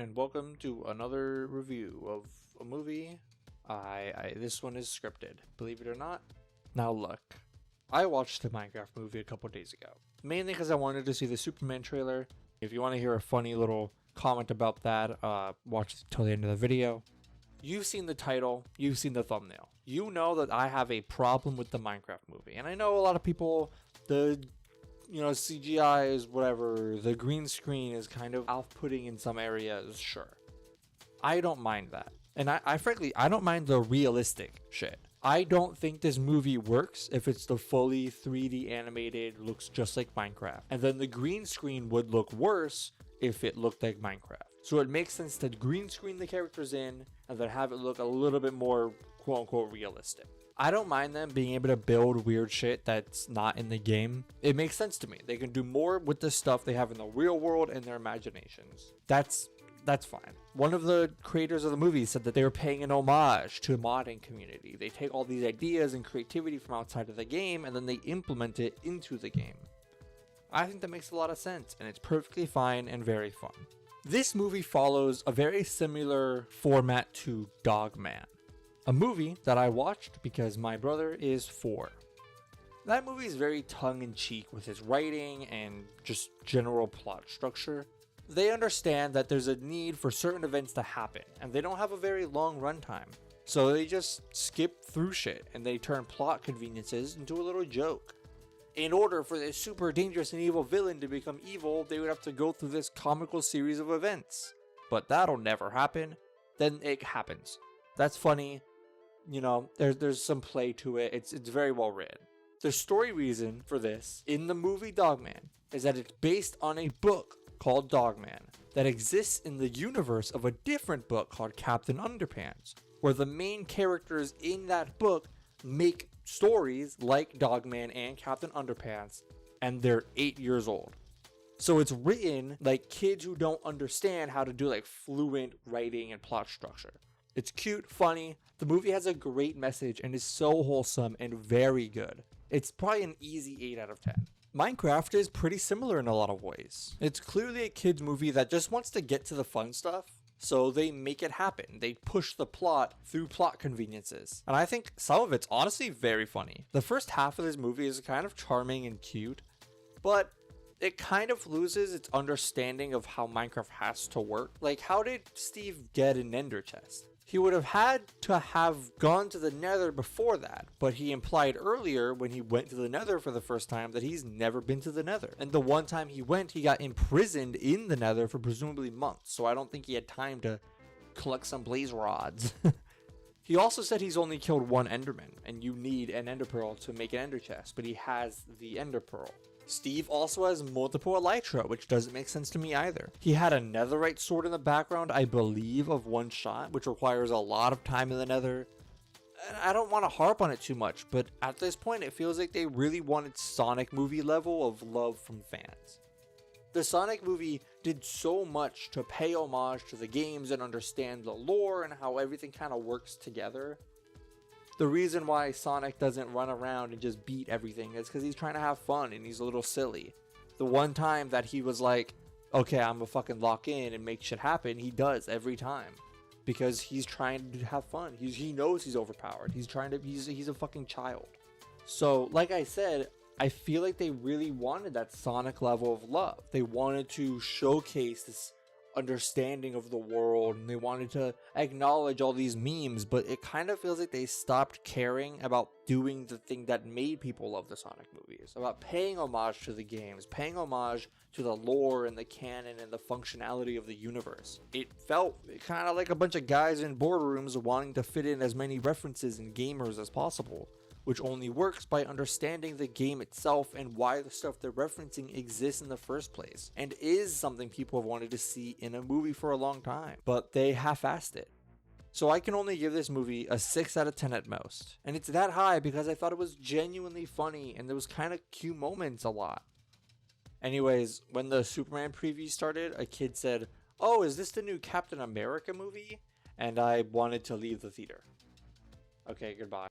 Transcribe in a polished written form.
and welcome to another review of a movie. This one is scripted, believe it or not. Now look, I watched the Minecraft movie a couple days ago, mainly because I wanted to see the Superman trailer. If you want to hear a funny little comment about that, watch till the end of the video. You've seen the title, you've seen the thumbnail. You know that I have a problem with the Minecraft movie, and I know a lot of people, CGI is whatever, the green screen is kind of off-putting in some areas, sure. I don't mind that. And I frankly, I don't mind the realistic shit. I don't think this movie works if it's the fully 3D animated, looks just like Minecraft. And then the green screen would look worse if it looked like Minecraft. So it makes sense to green screen the characters in and then have it look a little bit more quote-unquote realistic. I don't mind them being able to build weird shit that's not in the game. It makes sense to me. They can do more with the stuff they have in the real world and their imaginations. That's fine. One of the creators of the movie said that they were paying an homage to the modding community. They take all these ideas and creativity from outside of the game and then they implement it into the game. I think that makes a lot of sense and it's perfectly fine and very fun. This movie follows a very similar format to Dogman, a movie that I watched because my brother is 4. That movie is very tongue-in-cheek with its writing and just general plot structure. They understand that there's a need for certain events to happen, and they don't have a very long runtime. So they just skip through shit, and they turn plot conveniences into a little joke. In order for this super dangerous and evil villain to become evil, they would have to go through this comical series of events. But that'll never happen. Then it happens. That's funny. You know, there's some play to it. It's very well written. The story reason for this in the movie Dogman is that it's based on a book called Dogman that exists in the universe of a different book called Captain Underpants, where the main characters in that book make stories like Dogman and Captain Underpants, and they're 8 years old. So it's written like kids who don't understand how to do like fluent writing and plot structure. It's cute, funny. The movie has a great message and is so wholesome and very good. It's probably an easy 8 out of 10. Minecraft is pretty similar in a lot of ways. It's clearly a kid's movie that just wants to get to the fun stuff, so they make it happen. They push the plot through plot conveniences. And I think some of it's honestly very funny. The first half of this movie is kind of charming and cute, but it kind of loses its understanding of how Minecraft has to work. Like, how did Steve get an ender chest? He would have had to have gone to the nether before that, but he implied earlier when he went to the nether for the first time that he's never been to the nether. And the one time he went, he got imprisoned in the nether for presumably months, so I don't think he had time to collect some blaze rods. He also said he's only killed one enderman, and you need an ender pearl to make an ender chest, but he has the ender pearl. Steve also has multiple elytra, which doesn't make sense to me either. He had a netherite sword in the background, I believe, of one shot, which requires a lot of time in the nether. And I don't want to harp on it too much, but at this point it feels like they really wanted Sonic movie level of love from fans. The Sonic movie did so much to pay homage to the games and understand the lore and how everything kind of works together. The reason why Sonic doesn't run around and just beat everything is because he's trying to have fun and he's a little silly. The one time that he was like, okay, I'm gonna fucking lock in and make shit happen, he does every time. Because he's trying to have fun. He knows he's overpowered. He's a fucking child. So, like I said, I feel like they really wanted that Sonic level of love. They wanted to showcase this understanding of the world and they wanted to acknowledge all these memes, but it kind of feels like they stopped caring about doing the thing that made people love the Sonic movies, about paying homage to the games, paying homage to the lore and the canon and the functionality of the universe. It felt kind of like a bunch of guys in boardrooms wanting to fit in as many references and gamers as possible, which only works by understanding the game itself and why the stuff they're referencing exists in the first place, and is something people have wanted to see in a movie for a long time, but they half-assed it. So I can only give this movie a 6 out of 10 at most, and it's that high because I thought it was genuinely funny and there was kind of cute moments a lot. Anyways, when the Superman preview started, a kid said, "Oh, is this the new Captain America movie?" And I wanted to leave the theater. Okay, goodbye.